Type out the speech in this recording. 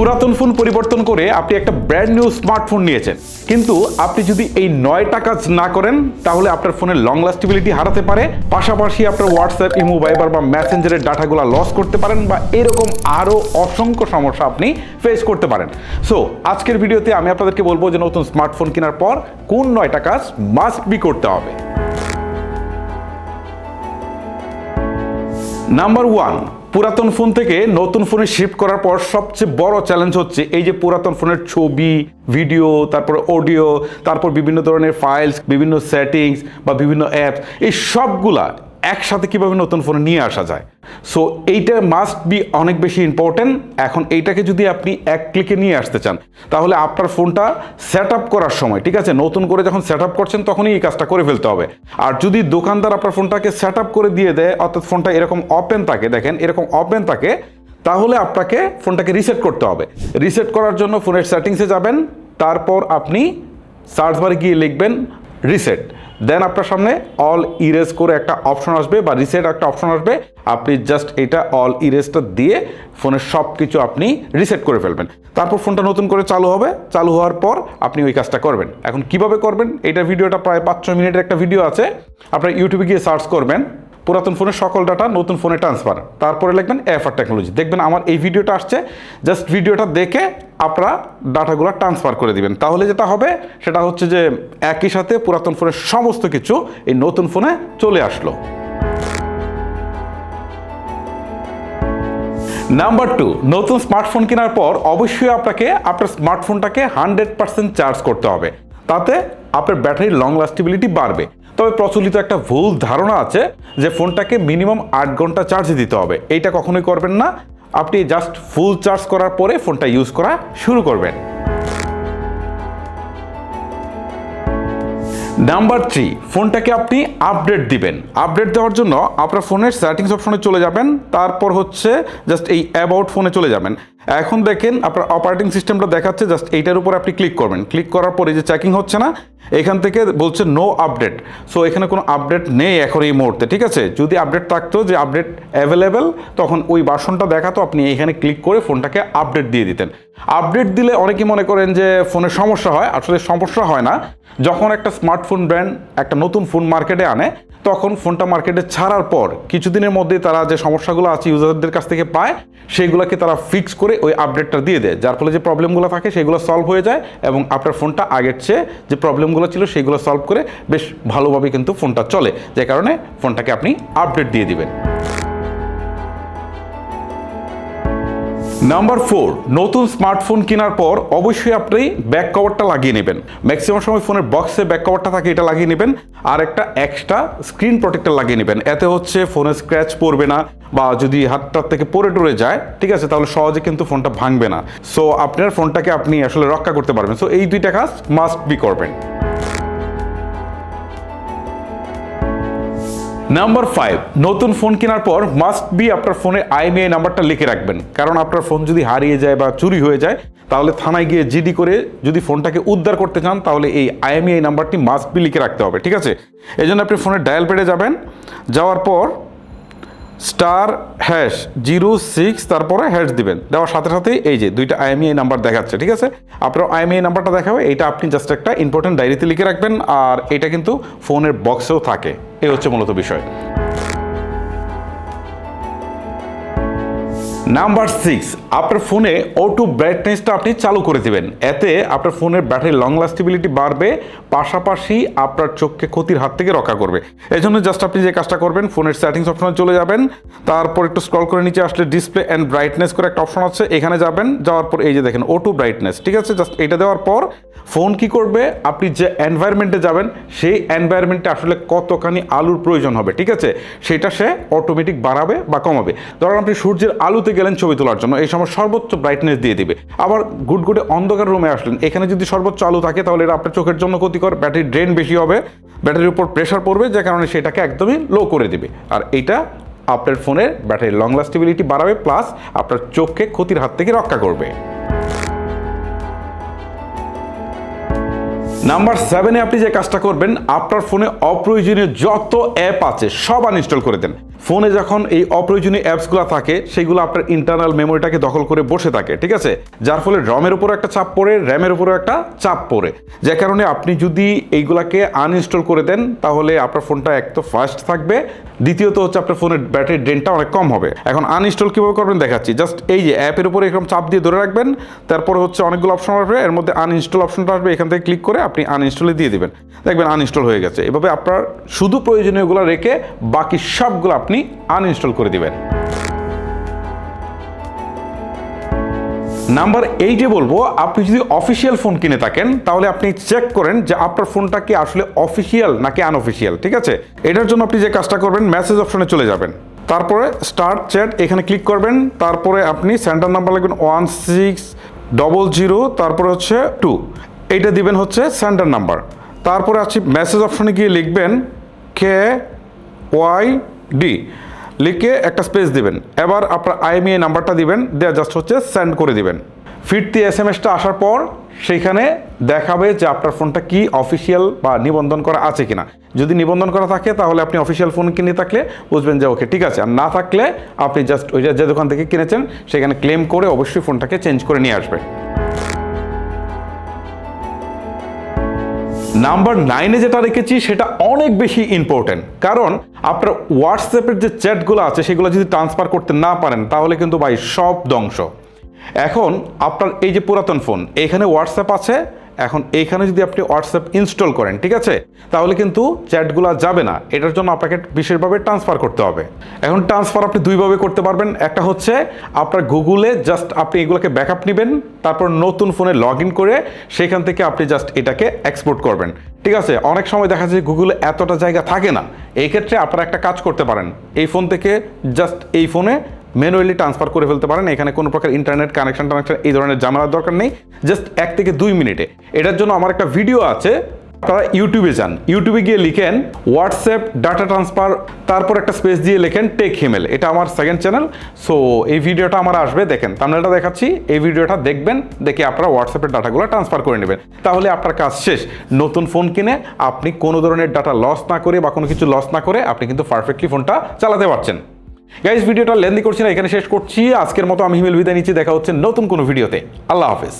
পুরাতন ফোন পরিবর্তন করে আপনি একটা ব্র্যান্ড নিউ স্মার্টফোন নিয়েছেন, কিন্তু আপনি যদি এই 9টা কাজ না করেন তাহলে আপনার ফোনের লং লাস্টিবিলিটি হারাতে পারে, পাশাপাশি আপনার হোয়াটসঅ্যাপ, ইমো, ভাইবার বা মেসেঞ্জারের ডাটাগুলো লস করতে পারেন, বা এরকম আরও অসংখ্য সমস্যা আপনি ফেস করতে পারেন। সো আজকের ভিডিওতে আমি আপনাদেরকে বলবো যে নতুন স্মার্টফোন কেনার পর কোন 9টা কাজ মাস্ট বি করতে হবে। নাম্বার 1, পুরাতন ফোন থেকে নতুন ফোনে শিফট করার পর সবচেয়ে বড় চ্যালেঞ্জ হচ্ছে এই যে পুরাতন ফোনের ছবি, ভিডিও, তারপর অডিও, তারপর বিভিন্ন ধরনের ফাইলস, বিভিন্ন সেটিংস বা বিভিন্ন অ্যাপস, এই সবগুলা একসাথে কিভাবে নতুন ফোনে নিয়ে আসা যায়। সো এইটা মাস্ট বি অনেক বেশি ইম্পর্টেন্ট। এখন এইটাকে যদি আপনি এক ক্লিকে নিয়ে আসতে চান তাহলে আপনার ফোনটা সেট আপ করার সময়, ঠিক আছে, নতুন করে যখন সেট আপ করছেন তখনই এই কাজটা করে ফেলতে হবে। আর যদি দোকানদার আপনার ফোনটাকে সেট আপ করে দিয়ে দেয়, অর্থাৎ ফোনটা এরকম ওপেন থাকে, দেখেন এরকম ওপেন থাকে, তাহলে আপনাকে ফোনটাকে রিসেট করতে হবে। রিসেট করার জন্য ফোনের সেটিংসে যাবেন, তারপর আপনি সার্চ বারে গিয়ে লিখবেন রিসেট, দেন আপনার সামনে অল ইরেজ করে একটা অপশন আসবে বা রিসেট একটা অপশন আসবে। আপনি জাস্ট এটা অল ইরেজটা দিয়ে ফোনের সব কিছু আপনি রিসেট করে ফেলবেন, তারপর ফোনটা নতুন করে চালু হবে। চালু হওয়ার পর আপনি ওই কাজটা করবেন। এখন কিভাবে করবেন, এটা ভিডিওটা প্রায় 5-6 মিনিটের একটা ভিডিও আছে, আপনার ইউটিউবে গিয়ে সার্চ করবেন পুরাতন ফোনের সকল ডাটা নতুন ফোনে ট্রান্সফার, তারপরে লিখবেন এফআর টেকনোলজি, দেখবেন আমার এই ভিডিওটা আসছে। জাস্ট ভিডিওটা দেখে আপনারা ডাটাগুলো ট্রান্সফার করে দিবেন, তাহলে যেটা হবে সেটা হচ্ছে যে একই সাথে পুরাতন ফোনের সমস্ত কিছু এই নতুন ফোনে চলে আসলো। নাম্বার 2, নতুন স্মার্টফোন কেনার পর অবশ্যই আপনাকে আপনার স্মার্টফোনটাকে 100% চার্জ করতে হবে, তাতে আপনার ব্যাটারির লং লাস্টিবিলিটি বাড়বে। তবে প্রচলিত একটা ভুল ধারণা আছে যে ফোনটাকে মিনিমাম 8 ঘন্টা চার্জে দিতে হবে। এইটা কখনোই করবেন না, আপনি জাস্ট ফুল চার্জ করার পরে ফোনটা ইউজ করা শুরু করবেন। নাম্বার 3, ফোনটাকে আপনি আপডেট দিবেন। আপডেট দেওয়ার জন্য আপনার ফোনের সেটিংস অপশনে চলে যাবেন, তারপর হচ্ছে জাস্ট এই অ্যাবাউট ফোনে চলে যাবেন। এখন দেখেন আপনার অপারেটিং সিস্টেমটা দেখাচ্ছে, জাস্ট এইটার উপর আপনি ক্লিক করবেন। ক্লিক করার পরে যে চেকিং হচ্ছে না, এখান থেকে বলছে নো আপডেট। সো এখানে কোনো আপডেট নেই এখন এই মুহূর্তে, ঠিক আছে। যদি আপডেট থাকতো যে আপডেট অ্যাভেলেবেল, তখন ওই ভার্সনটা দেখাতো, আপনি এখানে ক্লিক করে ফোনটাকে আপডেট দিয়ে দিতেন। আপডেট দিলে অনেকেই মনে করেন যে ফোনের সমস্যা হয়, আসলে সমস্যা হয় না। যখন একটা স্মার্টফোন ব্র্যান্ড একটা নতুন ফোন মার্কেটে আনে, তখন ফোনটা মার্কেটে ছাড়ার পর কিছুদিনের মধ্যেই তারা যে সমস্যাগুলো আছে ইউজারদের কাছ থেকে পায়, সেইগুলোকে তারা ফিক্স করে ওই আপডেটটা দিয়ে দেয়, যার ফলে যে প্রবলেমগুলো থাকে সেগুলো সলভ হয়ে যায় এবং আপনার ফোনটা আগের চেয়ে যে প্রবলেমগুলো ছিল সেগুলো সলভ করে বেশ ভালোভাবে কিন্তু ফোনটা চলে, যে কারণে ফোনটাকে আপনি আপডেট দিয়ে দিবেন। নাম্বার 4, নতুন স্মার্টফোন কেনার পর অবশ্যই আপনি ব্যাক কভারটা লাগিয়ে নেবেন। ম্যাক্সিমাম সময় ফোনের বক্সে ব্যাক কভারটা থাকে, এটা লাগিয়ে নেবেন। আর একটা এক্সট্রা স্ক্রিন প্রোটেক্টর লাগিয়ে নেবেন, এতে হচ্ছে ফোনে স্ক্র্যাচ পড়বে না, বা যদি হাতটার থেকে পড়ে টরে যায়, ঠিক আছে, তাহলে সহজে কিন্তু ফোনটা ভাঙবে না। সো আপনার ফোনটাকে আপনি আসলে রক্ষা করতে পারবেন। সো এই 2টা কাজ মাস্ট বি করবেন। নাম্বার 5, নতুন ফোন কেনার পর মাস্ট বি আপনার ফোনে IMEI নাম্বারটা লিখে রাখবেন, কারণ আপনার ফোন যদি হারিয়ে যায় বা চুরি হয়ে যায় তাহলে থানায় গিয়ে জিডি করে যদি ফোনটাকে উদ্ধার করতে চান তাহলে এই IMEI নাম্বারটি মাস্ট বি লিখে রাখতে হবে, ঠিক আছে। এই জন্য আপনি ফোনের ডায়াল প্যাডে যাবেন, যাওয়ার পর *#06 তারপরে হ্যাশ দিবেন, দেওয়ার সাথে সাথেই এই যে 2টা IMEI নাম্বার দেখাচ্ছে, ঠিক আছে। আপনার IMEI নাম্বারটা দেখাবে, এটা আপনি জাস্ট একটা ইম্পর্টেন্ট ডায়েরিতে লিখে রাখবেন, আর এটা কিন্তু ফোনের বক্সেও থাকে। এই হচ্ছে মূলত বিষয়। নাম্বার 6, আপনার ফোনে অটো ব্রাইটনেসটা আপনি চালু করে দিবেন, এতে আপনার ফোনের ব্যাটারি লং লাস্টিবিলিটি বাড়বে, পাশাপাশি আপনার চোখকে ক্ষতির হাত থেকে রক্ষা করবে। এই জন্য জাস্ট আপনি যে কাজটা করবেন, ফোনের সেটিংস অপশনে চলে যাবেন, তারপর একটু স্ক্রল করে নিচে আসলে ডিসপ্লে অ্যান্ড ব্রাইটনেস করে একটা অপশন আছে, এখানে যাবেন। যাওয়ার পর এই যে দেখেন অটো ব্রাইটনেস, ঠিক আছে, জাস্ট এটা দেওয়ার পর ফোন কি করবে, আপনি যে এনভায়রনমেন্টে যাবেন সেই এনভায়রনমেন্টে আসলে কতখানি আলোর প্রয়োজন হবে, ঠিক আছে, সেটা সে অটোমেটিক বাড়াবে বা কমাবে। ধরুন আপনি সূর্যের আলোতে গেলেন ছবি তোলার জন্য, এই সময় সর্বোচ্চ ব্রাইটনেস দিয়ে দিবে। আবার গুডগুডে অন্ধকার রুমে আসলেন, এখানে যদি সর্বোচ্চ আলো থাকে তাহলে এটা আপনার চোখের জন্য ক্ষতিকর, ব্যাটারি ড্রেন বেশি হবে, ব্যাটারির উপর প্রেশার পড়বে, যে কারণে সেটাকে একদমই লো করে দিবে। আর এইটা আপনার ফোনের ব্যাটারির লং লাস্টিবিলিটি বাড়াবে, প্লাস আপনার চোখকে ক্ষতির হাত থেকে রক্ষা করবে। নাম্বার 7-এ আপনি যে কাজটা করবেন, আপনার ফোনে অপ্রয়োজনীয় যত অ্যাপ আছে সব আনইনস্টল করে দেন। ফোনে যখন এই অপ্রয়োজনীয় অ্যাপসগুলো থাকে সেগুলো আপনার ইন্টারনাল মেমোরিটাকে দখল করে বসে থাকে, ঠিক আছে, যার ফলে রমের উপরও একটা চাপ পড়ে, র্যামের উপরও একটা চাপ পড়ে, যে কারণে আপনি যদি এইগুলাকে আনইনস্টল করে দেন তাহলে আপনার ফোনটা এক তো ফাস্ট থাকবে, দ্বিতীয়ত হচ্ছে আপনার ফোনের ব্যাটারি ড্রেনটা অনেক কম হবে। এখন আনইনস্টল কীভাবে করবেন দেখাচ্ছি। জাস্ট এই যে অ্যাপের উপরে এরকম চাপ দিয়ে ধরে রাখবেন, তারপরে হচ্ছে অনেকগুলো অপশন আসবে, এর মধ্যে আনইনস্টল অপশনটা আসবে, এখান থেকে ক্লিক করে আপনি আনইনস্টলে দিয়ে দিবেন, দেখবেন আনইনস্টল হয়ে গেছে। এভাবে আপনার শুধু প্রয়োজনীয়গুলো রেখে বাকি সবগুলো আপনি আনইনস্টল করে দিবেন। নাম্বার 8-এ বলবো, আপনি যদি অফিসিয়াল ফোন কিনে থাকেন তাহলে আপনি চেক করেন যে আপনার ফোনটা কি আসলে অফিসিয়াল নাকি আনঅফিসিয়াল, ঠিক আছে। এটার জন্য আপনি যে কাজটা করবেন, মেসেজ অপশনে চলে যাবেন, তারপরে স্টার্ট চ্যাট এখানে ক্লিক করবেন, তারপরে আপনি সেন্টার নাম্বার লিখবেন 1600, তারপরে হচ্ছে 2, এইটা দিবেন হচ্ছে সেন্টার নাম্বার। তারপরে আছে মেসেজ অপশনে গিয়ে লিখবেন KYD, লিখে একটা স্পেস দিবেন, এবার আপনার IMEI নাম্বারটা দিবেন, দেয়া জাস্ট হচ্ছে সেন্ড করে দিবেন। ফিরতি SMS-টা আসার পর সেইখানে দেখাবে যে আপনার ফোনটা কি অফিসিয়াল বা নিবন্ধন করা আছে কিনা। যদি নিবন্ধন করা থাকে তাহলে আপনি অফিসিয়াল ফোন কিনে থাকলে বুঝবেন যে ওকে ঠিক আছে, আর না থাকলে আপনি জাস্ট ওই যে দোকান থেকে কিনেছেন সেখানে ক্লেম করে অবশ্যই ফোনটাকে চেঞ্জ করে নিয়ে আসবে। নাম্বার 9-এ যেটা রেখেছি সেটা অনেক বেশি ইম্পর্টেন্ট, কারণ আপনার হোয়াটসঅ্যাপের যে চ্যাটগুলো আছে সেগুলো যদি ট্রান্সফার করতে না পারেন তাহলে কিন্তু ভাই সব ধ্বংস। এখন আপনার এই যে পুরাতন ফোন, এখানে হোয়াটসঅ্যাপ আছে, এখন এইখানে যদি আপনি হোয়াটসঅ্যাপ ইনস্টল করেন, ঠিক আছে, তাহলে কিন্তু চ্যাটগুলো যাবে না, এটার জন্য আপনাকে বিশেষভাবে ট্রান্সফার করতে হবে। এখন ট্রান্সফার আপনি দুইভাবে করতে পারবেন, একটা হচ্ছে আপনার গুগলে জাস্ট আপনি এগুলোকে ব্যাকআপ নেবেন, তারপর নতুন ফোনে লগ ইন করে সেখান থেকে আপনি জাস্ট এটাকে এক্সপোর্ট করবেন, ঠিক আছে। অনেক সময় দেখা যায় গুগলে এতটা জায়গা থাকে না, এই ক্ষেত্রে আপনারা একটা কাজ করতে পারেন, এই ফোন থেকে জাস্ট এই ফোনে ম্যানুয়ালি ট্রান্সফার করে ফেলতে পারেন। এখানে কোনো প্রকার ইন্টারনেট কানেকশন এই ধরনের ঝামেলার দরকার নেই, জাস্ট 1 থেকে 2 মিনিটে। এটার জন্য আমার একটা ভিডিও আছে, আপনারা ইউটিউবে যান, ইউটিউবে গিয়ে লিখেন হোয়াটসঅ্যাপ ডাটা ট্রান্সফার, তারপর একটা স্পেস দিয়ে লেখেন টেকহিমেল, এটা আমার সেকেন্ড চ্যানেল। সো এই ভিডিওটা আমার আসবে, দেখেন থাম্বনেলটা দেখাচ্ছি, এই ভিডিওটা দেখবেন, দেখে আপনারা হোয়াটসঅ্যাপের ডাটাগুলো ট্রান্সফার করে নেবেন, তাহলে আপনার কাজ শেষ। নতুন ফোন কিনে আপনি কোনো ধরনের ডাটা লস না করে বা কোনো কিছু লস না করে আপনি কিন্তু পারফেক্টলি ফোনটা চালাতে পারছেন। গাইস, ভিডিওটা লেন্দি করছি না, এখানে শেষ করছি। আজকের মতো আমি হিমেল বিদায় নিচ্ছি, দেখা হচ্ছে নতুন কোনো ভিডিওতে। আল্লাহ হাফেজ।